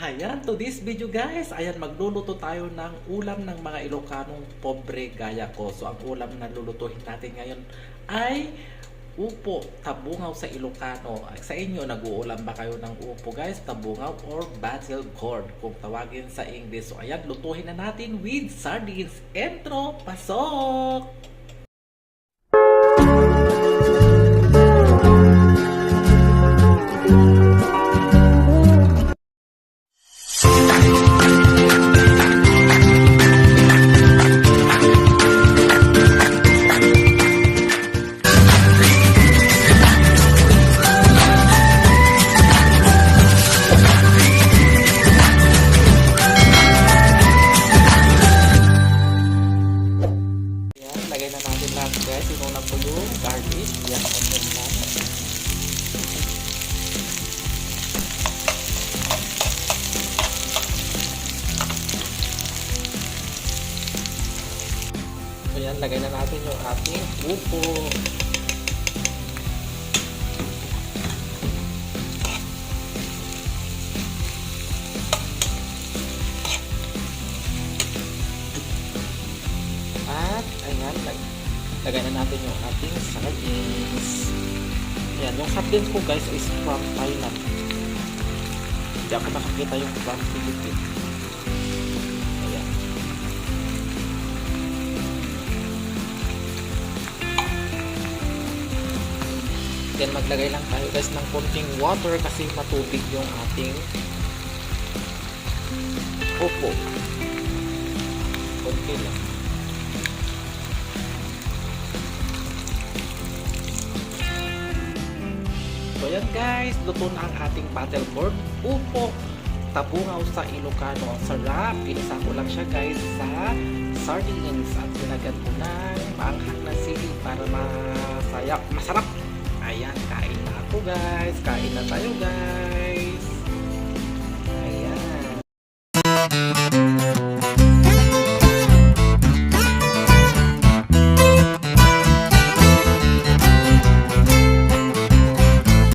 Ayan, to this video guys, ayan magluluto tayo ng ulam ng mga Ilocanong pobre gaya ko. So ang ulam na lulutuhin natin ngayon ay upo, tabungaw sa Ilocano. Sa inyo, nag-uulam ba kayo ng upo guys, tabungaw or basil gourd kung tawagin sa English. So ayan, lutuhin na natin with sardines. Entro, pasok! Lagay na natin lahat guys. Inuna ko yung garlic. Yan, onion lang. So yan, lagay na natin yung ating upo. At ayan, lagay na natin yung ating sardines. Ayan, yung sardines ko guys is from Thailand. Hindi ako nakakita yung from Philippines. Ayan. Then maglagay lang tayo guys ng konting water kasi matubig yung ating upo. Konti lang. So yan guys, luto na ang ating battle gourd upo, tabungaw sa Ilocano. Ang sarap, pinisa ko lang siya guys sa sardines at sinagad ko ng maanghang na sili para masarap. Ayan, kain na ako guys, kain na tayo guys.